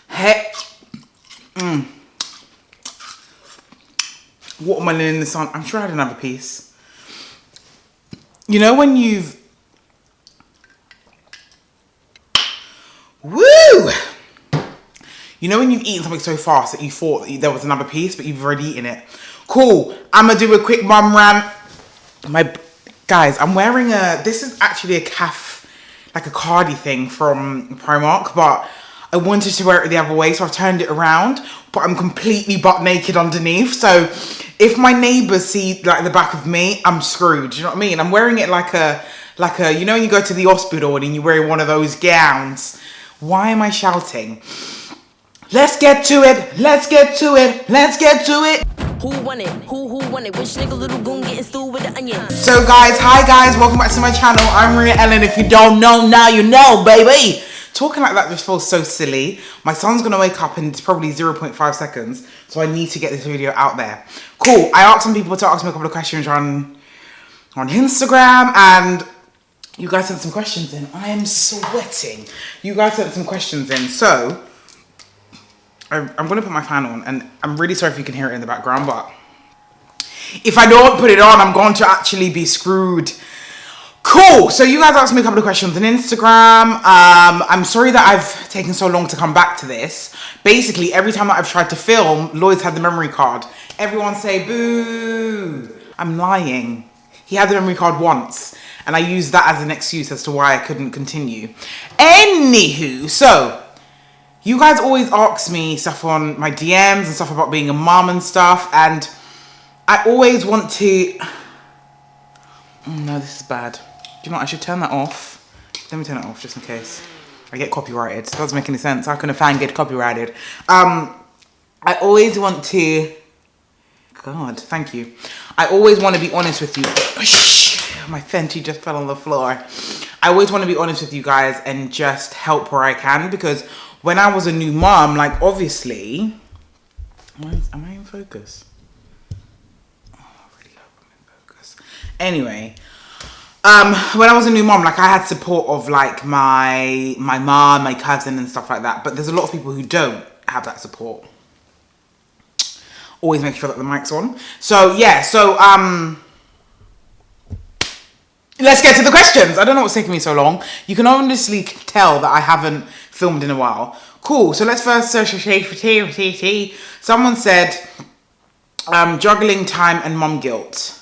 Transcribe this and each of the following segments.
Hey, watermelon in the sun. I'm sure I had another piece. You know when you've... Woo! You know when you've eaten something so fast that you thought that there was another piece, but you've already eaten it? Cool. I'm going to do a quick mum rant. Guys, I'm wearing this is actually a calf, like a cardi thing from Primark, but I wanted to wear it the other way, so I've turned it around, but I'm completely butt naked underneath. So if my neighbours see like the back of me, I'm screwed. Do you know what I mean? I'm wearing it like a, you know when you go to the hospital and you wear one of those gowns. Why am I shouting? Let's get to it. Let's get to it. Let's get to it. Who won it? Who won it? Which nigga little goon getting stewed with the onion? So guys, hi guys, welcome back to my channel. I'm Maria Ellen. If you don't know, now you know, baby. Talking like that just feels so silly. My son's gonna wake up in probably 0.5 seconds, so I need to get this video out there. Cool. I asked some people to ask me a couple of questions on Instagram, and you guys sent some questions in. I am sweating. You guys sent some questions in, so I'm gonna put my fan on, and I'm really sorry if you can hear it in the background, but if I don't put it on, I'm going to actually be screwed. Cool. So you guys asked me a couple of questions on Instagram. I'm sorry that I've taken so long to come back to this. Basically, every time that I've tried to film, Lloyd's had the memory card. Everyone say boo. I'm lying. He had the memory card once, and I used that as an excuse as to why I couldn't continue. Anywho, so you guys always ask me stuff on my DMs and stuff about being a mom and stuff, and I always want to... Oh no, this is bad. Do you know what? I should turn that off. Let me turn it off just in case I get copyrighted. It doesn't make any sense. How can a fan get copyrighted? I always want to... God, thank you. I always want to be honest with you. My Fenty just fell on the floor. I always want to be honest with you guys and just help where I can, because when I was a new mom, like obviously... Am I in focus? Anyway, when I was a new mom, like I had support of like my mom, my cousin and stuff like that. But there's a lot of people who don't have that support. Always make sure that the mic's on. So yeah, so let's get to the questions. I don't know what's taking me so long. You can honestly tell that I haven't filmed in a while. Cool, so let's first someone said juggling time and mum guilt.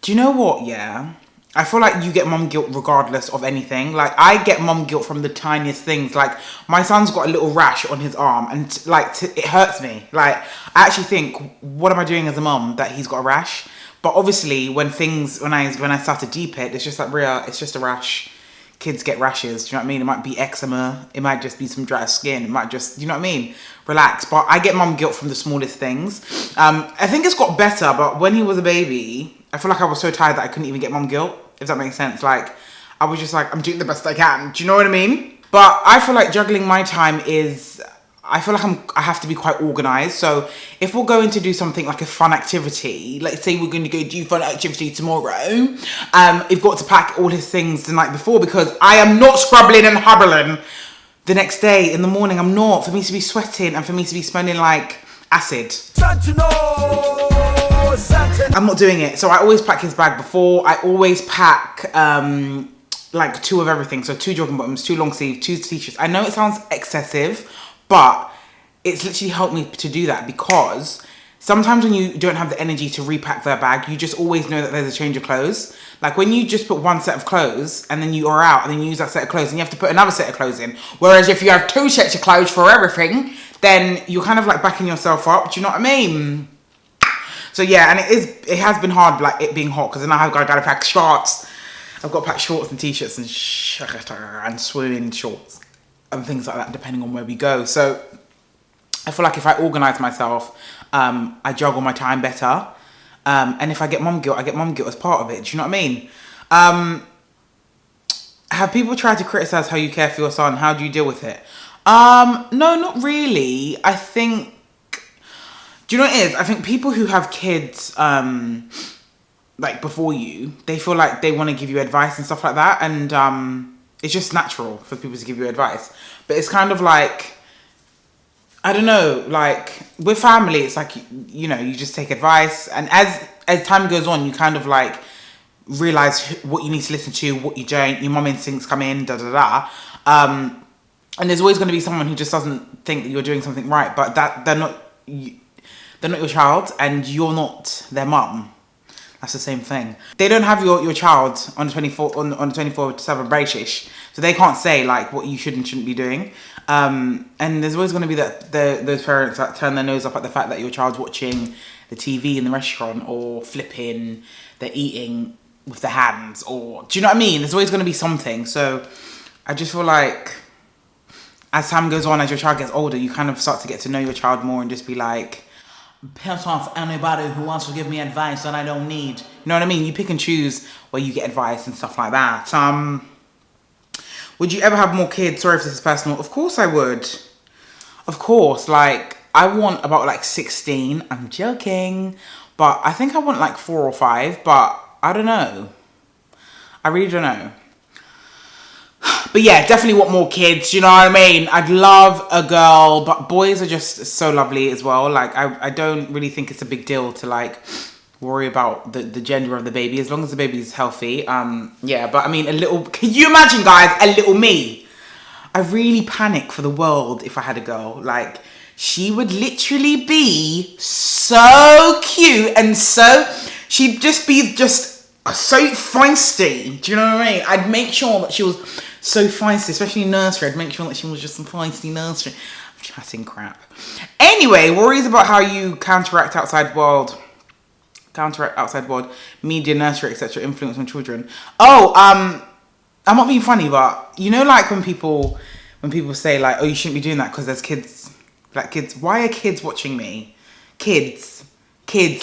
Do you know what, yeah? I feel like you get mum guilt regardless of anything. Like, I get mum guilt from the tiniest things. Like, my son's got a little rash on his arm, and, like, it hurts me. Like, I actually think, what am I doing as a mum that he's got a rash? But obviously, when I start to deep it, it's just like, Rhea, it's just a rash. Kids get rashes, do you know what I mean? It might be eczema. It might just be some dry skin. It might just, you know what I mean? Relax. But I get mum guilt from the smallest things. I think it's got better, but when he was a baby... I feel like I was so tired that I couldn't even get mum guilt, if that makes sense. Like, I was just like, I'm doing the best I can. Do you know what I mean? But I feel like juggling my time is, I feel like I have to be quite organised. So if we're going to do something like a fun activity, let's say we're going to go do fun activity tomorrow, you've got to pack all his things the night before, because I am not scrubbling and hubbling the next day in the morning. I'm not. For me to be sweating and for me to be smelling like acid. I'm not doing it. So I always pack his bag before. I always pack like 2 of everything. So 2 jogging bottoms, 2 long sleeves, 2 t-shirts. I know it sounds excessive, but it's literally helped me to do that, because sometimes when you don't have the energy to repack their bag, you just always know that there's a change of clothes. Like when you just put 1 set of clothes and then you are out and then you use that set of clothes and you have to put another set of clothes in. Whereas if you have 2 sets of clothes for everything, then you're kind of like backing yourself up. Do you know what I mean? So yeah, and it has been hard, like it being hot, because then I've got to pack shorts. I've got to pack shorts and t-shirts and swimming shorts and things like that, depending on where we go. So I feel like if I organise myself, I juggle my time better. And if I get mum guilt, I get mum guilt as part of it. Do you know what I mean? Have people tried to criticise how you care for your son? How do you deal with it? No, not really. I think... Do you know what it is? I think people who have kids, like before you, they feel like they want to give you advice and stuff like that. And it's just natural for people to give you advice. But it's kind of like, I don't know, like with family, it's like, you know, you just take advice, and as time goes on, you kind of like realize what you need to listen to, what you don't. Your mum instincts come in, da da da. And there's always going to be someone who just doesn't think that you're doing something right, but that they're not your child, and you're not their mum. That's the same thing. They don't have your child on the 24/7 basis, so they can't say like what you should and shouldn't be doing. And there's always going to be those parents that turn their nose up at the fact that your child's watching the TV in the restaurant, or flipping, they're eating with their hands, or do you know what I mean? There's always going to be something. So I just feel like as time goes on, as your child gets older, you kind of start to get to know your child more and just be like, piss off anybody who wants to give me advice that I don't need. You know what I mean? You pick and choose where you get advice and stuff like that. Would you ever have more kids? Sorry if this is personal. Of course I would. Of course. Like, I want about like 16. I'm joking. But I think I want like 4 or 5. But I don't know. I really don't know. But yeah, definitely want more kids, you know what I mean? I'd love a girl, but boys are just so lovely as well. Like, I don't really think it's a big deal to like worry about the gender of the baby, as long as the baby's healthy. Yeah, but I mean, can you imagine, guys, a little me? I really panic for the world if I had a girl. Like, she would literally be so cute and she'd just be so feisty. Do you know what I mean? I'd make sure that she was so feisty, especially in nursery. I'd make sure that she was just some feisty nursery. I'm chatting crap. Anyway, worries about how you counteract outside world, media, nursery, etc. influence on children. Oh, I'm not being funny, but you know, like when people say like, oh, you shouldn't be doing that because there's kids. Like, kids, why are kids watching me? Kids,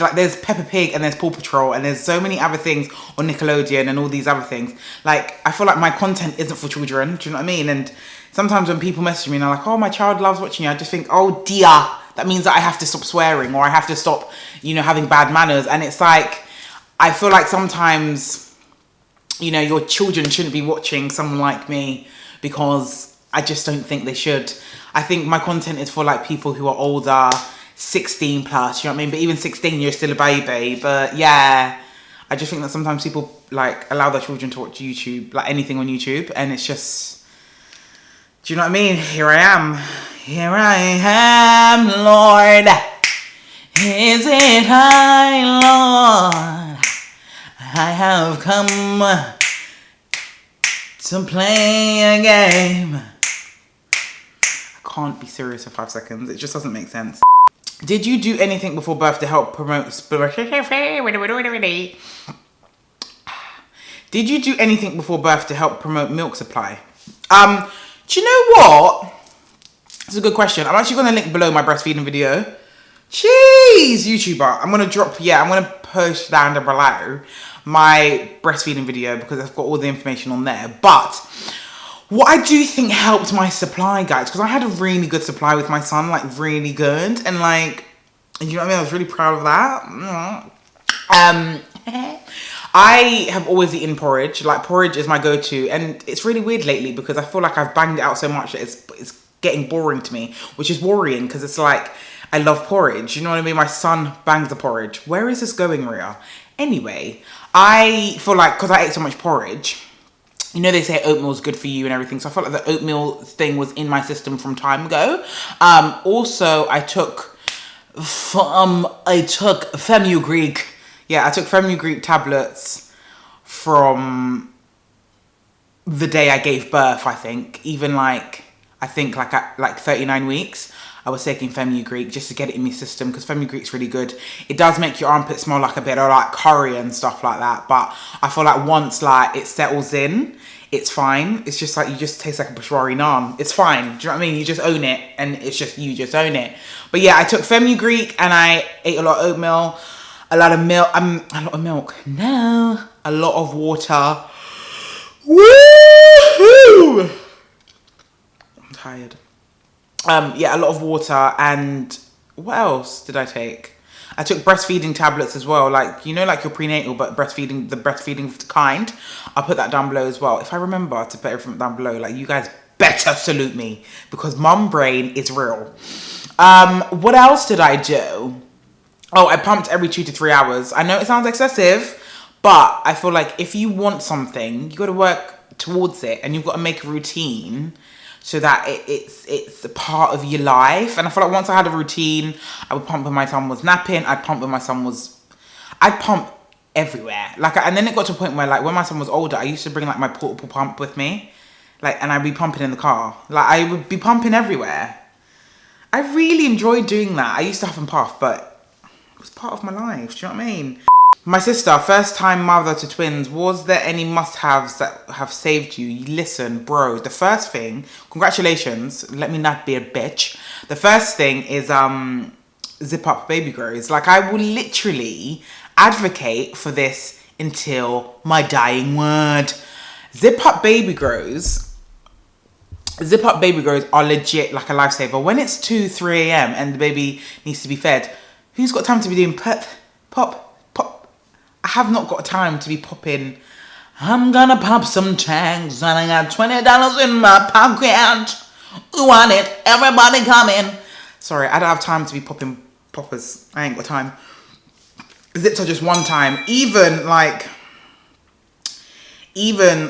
like there's Peppa Pig and there's Paw Patrol and there's so many other things on Nickelodeon and all these other things. Like, I feel like my content isn't for children, do you know what I mean? And sometimes when people message me and they're like, oh, my child loves watching you, I just think, oh dear, that means that I have to stop swearing, or I have to stop, you know, having bad manners. And it's like, I feel like sometimes, you know, your children shouldn't be watching someone like me, because I just don't think they should. I think my content is for like people who are older, 16 plus, you know what I mean? But even 16, you're still a baby. But yeah, I just think that sometimes people like allow their children to watch YouTube, like anything on YouTube, and it's just, do you know what I mean? Here I am, Lord. Is it I, Lord? I have come to play a game. I can't be serious for 5 seconds. It just doesn't make sense. Did you do anything before birth to help promote... Did you do anything before birth to help promote milk supply? Do you know what? It's a good question. I'm actually going to link below my breastfeeding video. Jeez, YouTuber. I'm going to post down below my breastfeeding video, because I've got all the information on there. But what I do think helped my supply, guys, because I had a really good supply with my son, like really good. And like, you know what I mean? I was really proud of that. I have always eaten porridge. Like, porridge is my go-to. And it's really weird lately because I feel like I've banged it out so much that it's getting boring to me, which is worrying, because it's like, I love porridge. You know what I mean? My son bangs the porridge. Where is this going, Ria? Anyway, I feel like, because I ate so much porridge, you know, they say oatmeal is good for you and everything. So I felt like the oatmeal thing was in my system from time ago. Also, I took fenugreek. Yeah, I took fenugreek tablets from the day I gave birth, I think. Even like, I think like at like 39 weeks, I was taking fenugreek just to get it in my system, because fenugreek's really good. It does make your armpit smell like a bit of like curry and stuff like that. But I feel like once like it settles in, it's fine. It's just like, you just taste like a Peshwari naan. It's fine. Do you know what I mean? You just own it, and it's just, you just own it. But yeah, I took fenugreek and I ate a lot of oatmeal, a lot of milk. No, a lot of water. Woohoo! I'm tired. Yeah, a lot of water. And what else did I take? I took breastfeeding tablets as well, like, you know, like your prenatal, but the breastfeeding kind. I'll put that down below as well. If I remember to put everything down below, like, you guys better salute me, because mum brain is real. What else did I do? Oh, I pumped every 2 to 3 hours. I know it sounds excessive, but I feel like if you want something, you got to work towards it, and you've got to make a routine so that it's a part of your life. And I feel like once I had a routine, I would pump when my son was napping. I'd pump everywhere. And then it got to a point where, like, when my son was older, I used to bring, like, my portable pump with me, like, and I'd be pumping in the car. Like, I would be pumping everywhere. I really enjoyed doing that. I used to huff and puff, but it was part of my life. Do you know what I mean? My sister, first time mother to twins. Was there any must-haves that have saved you? Listen, bro, the first thing, congratulations. Let me not be a bitch. The first thing is zip up baby grows. Like, I will literally advocate for this until my dying word. Zip up baby grows are legit like a lifesaver. When it's 2, 3 a.m. and the baby needs to be fed, who's got time to be doing pop? I have not got time to be popping. I'm gonna pop some tags and I got $20 in my pocket. Who want it? Everybody come in. Sorry, I don't have time to be popping poppers. I ain't got time. Zips are just one time.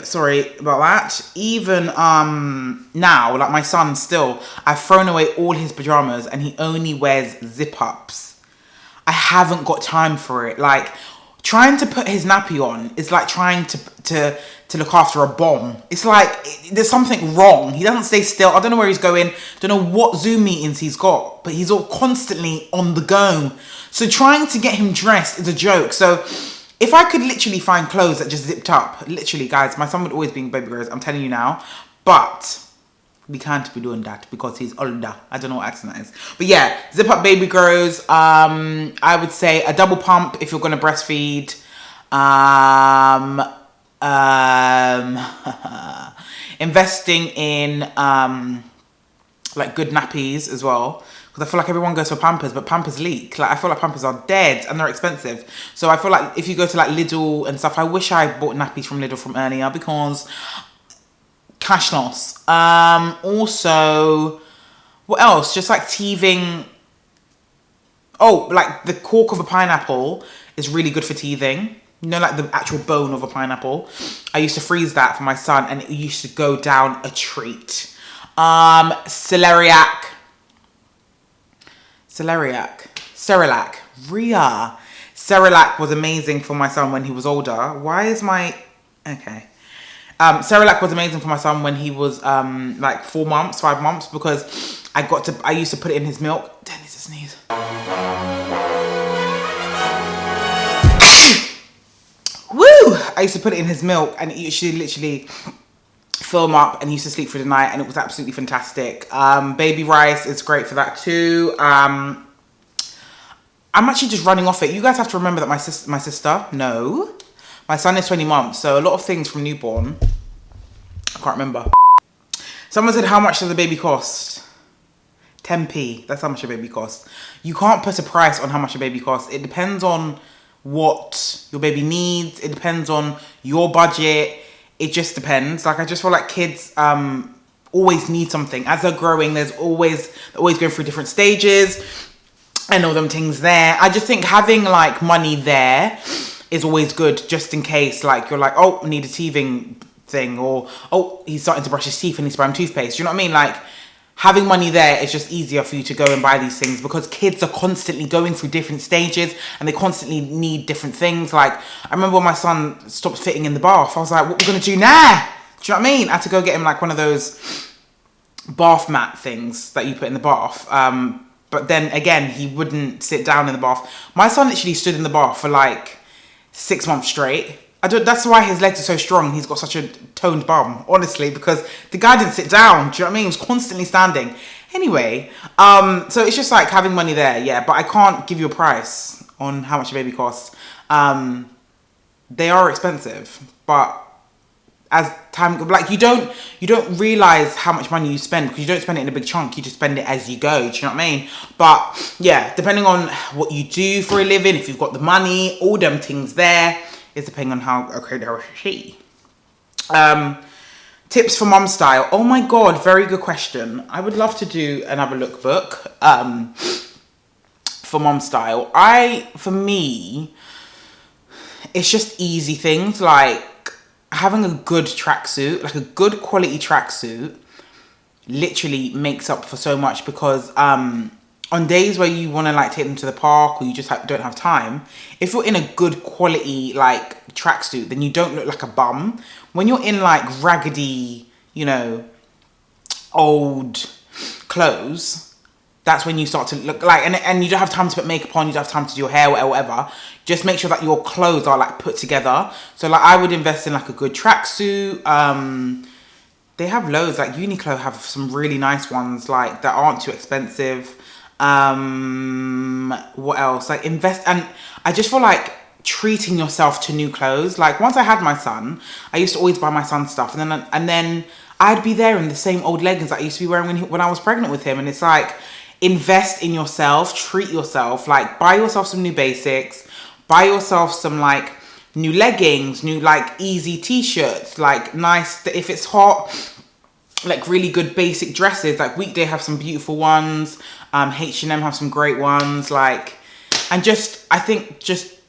Sorry about that. Even now, like, my son still, I've thrown away all his pajamas and he only wears zip ups. I haven't got time for it. Like, trying to put his nappy on is like trying to look after a bomb. It's like there's something wrong. He doesn't stay still. I don't know where he's going. Don't know what Zoom meetings he's got, but he's all constantly on the go. So trying to get him dressed is a joke. So if I could literally find clothes that just zipped up, literally, guys, my son would always be in baby grows. I'm telling you now, but we can't be doing that because he's older. I don't know what accent that is. But yeah, zip up baby grows. I would say a double pump if you're going to breastfeed. Investing in like good nappies as well. Because I feel like everyone goes for Pampers, but Pampers leak. Like, I feel like Pampers are dead and they're expensive. So I feel like if you go to like Lidl and stuff, I wish I bought nappies from Lidl from earlier because cash loss. Also, what else? Just like teething. Oh, like the cork of a pineapple is really good for teething. You know, like the actual bone of a pineapple. I used to freeze that for my son and it used to go down a treat. Cerelac. Cerelac was amazing for my son when he was older. Why is my... Okay. Cerelac was amazing for my son when he was like 4 months, 5 months, because I used to put it in his milk. That needs to sneeze. Woo! I used to put it in his milk and it used to literally fill him up and he used to sleep through the night and it was absolutely fantastic. Baby rice is great for that too. I'm actually just running off it. You guys have to remember that my sister, no. My son is 20 months, so a lot of things from newborn, I can't remember. Someone said, how much does a baby cost? 10p, that's how much a baby costs. You can't put a price on how much a baby costs. It depends on what your baby needs. It depends on your budget. It just depends. Like, I just feel like kids always need something. As they're growing, they're always going through different stages and all them things there. I just think having like money there is always good, just in case, like, you're like, oh, I need a teething thing, or oh, he's starting to brush his teeth and he's buying toothpaste. Do you know what I mean? Like, having money there is just easier for you to go and buy these things because kids are constantly going through different stages and they constantly need different things. Like, I remember when my son stopped fitting in the bath, I was like, what are we gonna do now? Do you know what I mean? I had to go get him like one of those bath mat things that you put in the bath. But then again, he wouldn't sit down in the bath. My son literally stood in the bath for like 6 months straight. That's why his legs are so strong. He's got such a toned bum, honestly, because the guy didn't sit down. Do you know what I mean? He was constantly standing. Anyway, so it's just like having money there, yeah. But I can't give you a price on how much a baby costs. They are expensive, but as time, like, you don't realize how much money you spend because you don't spend it in a big chunk. You just spend it as you go. Do you know what I mean? But yeah, depending on what you do for a living, if you've got the money, all them things there. Is depending on how okay there she. Tips for mom style. Oh my God, very good question. I would love to do another lookbook for mom style. For me, it's just easy things like having a good tracksuit, like a good quality tracksuit, literally makes up for so much because on days where you want to like take them to the park or you just don't have time, if you're in a good quality like tracksuit, then you don't look like a bum. When you're in like raggedy, you know, old clothes, that's when you start to look like, and you don't have time to put makeup on, you don't have time to do your hair, whatever. Just make sure that your clothes are like put together. So like I would invest in like a good tracksuit. They have loads, like Uniqlo have some really nice ones like that aren't too expensive. What else? Like invest, and I just feel like treating yourself to new clothes. Like once I had my son, I used to always buy my son stuff, and then I'd be there in the same old leggings that I used to be wearing when I was pregnant with him. And it's like, invest in yourself, treat yourself, like buy yourself some new basics, buy yourself some like new leggings, new like easy t-shirts, like nice, if it's hot, like really good basic dresses. Like Weekday have some beautiful ones, H&M have some great ones, like, and just, I think just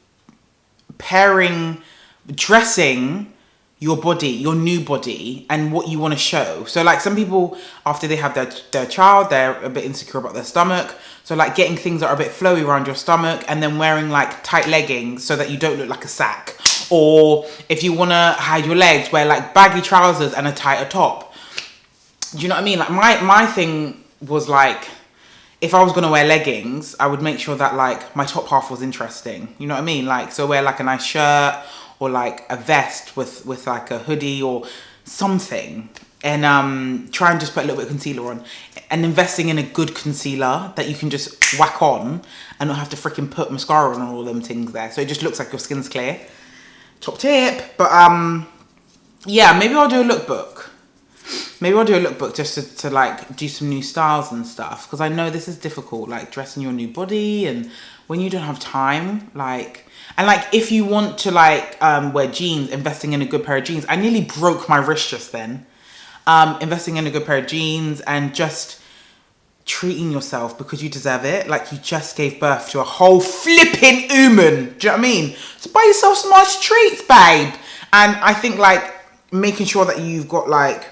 dressing your body, your new body, and what you want to show. So like some people, after they have their child, they're a bit insecure about their stomach. So like getting things that are a bit flowy around your stomach, and then wearing like tight leggings so that you don't look like a sack. Or if you want to hide your legs, wear like baggy trousers and a tighter top. Do you know what I mean? Like my thing was like, if I was going to wear leggings, I would make sure that like my top half was interesting. You know what I mean? Like, so wear like a nice shirt or like a vest with like a hoodie or something. And try and just put a little bit of concealer on. And investing in a good concealer that you can just whack on and not have to freaking put mascara on and all them things there. So it just looks like your skin's clear. Top tip. But yeah, maybe I'll do a lookbook. Maybe I'll do a lookbook just to like do some new styles and stuff, because I know this is difficult, like dressing your new body, and when you don't have time, like, and like if you want to like wear jeans, investing in a good pair of jeans. I nearly broke my wrist just then. Investing in a good pair of jeans and just treating yourself because you deserve it. Like you just gave birth to a whole flipping human. Do you know what I mean? So buy yourself some nice treats, babe. And I think like making sure that you've got like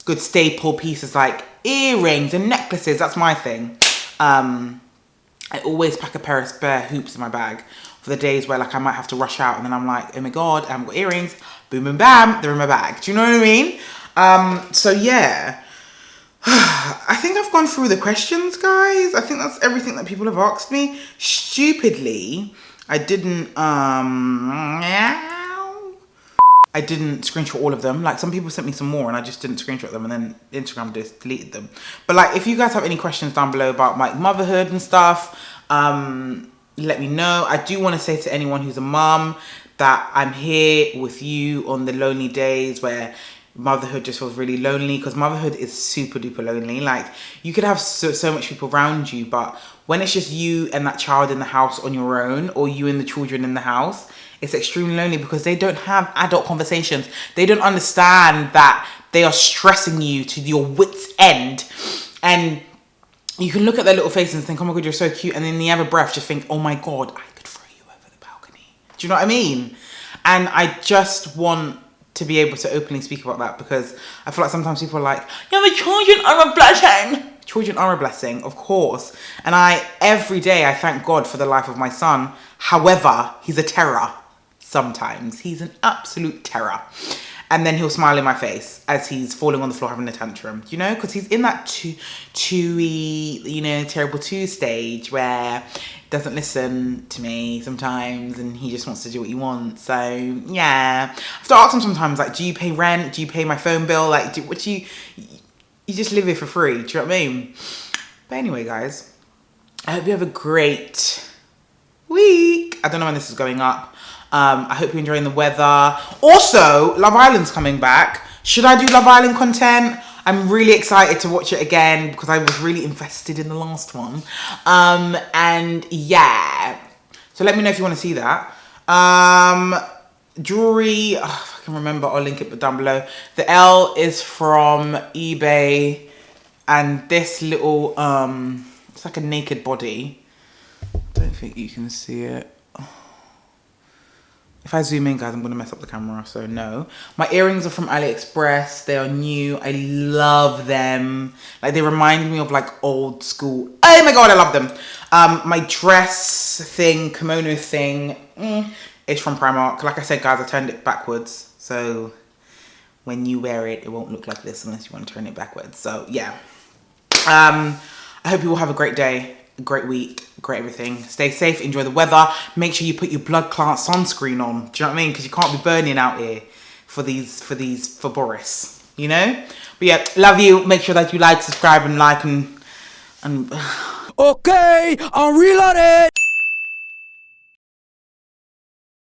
good staple pieces like earrings and necklaces. That's my thing. I always pack a pair of spare hoops in my bag for the days where like I might have to rush out and then I'm like, oh my God, I haven't got earrings. Boom and bam, they're in my bag. Do you know what I mean? So yeah, I think I've gone through the questions, guys. I think that's everything that people have asked me. Stupidly, I didn't screenshot all of them. Like some people sent me some more and I just didn't screenshot them, and then Instagram just deleted them. But like if you guys have any questions down below about like motherhood and stuff, let me know. I do want to say to anyone who's a mum that I'm here with you on the lonely days where motherhood just feels really lonely, because motherhood is super duper lonely. Like you could have so much people around you, but when it's just you and that child in the house on your own, or you and the children in the house, it's extremely lonely because they don't have adult conversations. They don't understand that they are stressing you to your wit's end. And you can look at their little faces and think, oh my God, you're so cute. And in the other breath, just think, oh my God, I could throw you over the balcony. Do you know what I mean? And I just want to be able to openly speak about that, because I feel like sometimes people are like, yeah, the children are a blessing. Children are a blessing, of course. And every day I thank God for the life of my son. However, he's a terror. Sometimes he's an absolute terror. And then he'll smile in my face as he's falling on the floor having a tantrum, you know, because he's in that two-y, you know, terrible two stage where he doesn't listen to me sometimes and he just wants to do what he wants. So yeah, I have to ask him sometimes, like, do you pay rent? Do you pay my phone bill? Like, you just live here for free? Do you know what I mean? But anyway, guys, I hope you have a great week. I don't know when this is going up. I hope you're enjoying the weather. Also, Love Island's coming back. Should I do Love Island content? I'm really excited to watch it again because I was really invested in the last one. And yeah. So let me know if you want to see that. Jewelry. Oh, can remember, I'll link it down below. The L is from eBay, and this little, it's like a naked body. I don't think you can see it. If I zoom in, guys, I'm gonna mess up the camera, so no. My earrings are from AliExpress. They are new. I love them. Like, they remind me of like old school. Oh my God, I love them. My dress thing, kimono thing, is from Primark. Like I said, guys, I turned it backwards. So when you wear it, it won't look like this unless you want to turn it backwards. So yeah. I hope you all have a great day, a great week, great everything. Stay safe, enjoy the weather. Make sure you put your blood clot sunscreen on. Do you know what I mean? Because you can't be burning out here for Boris, you know? But yeah, love you. Make sure that you like, subscribe, and like, and... Okay, I'm reloaded.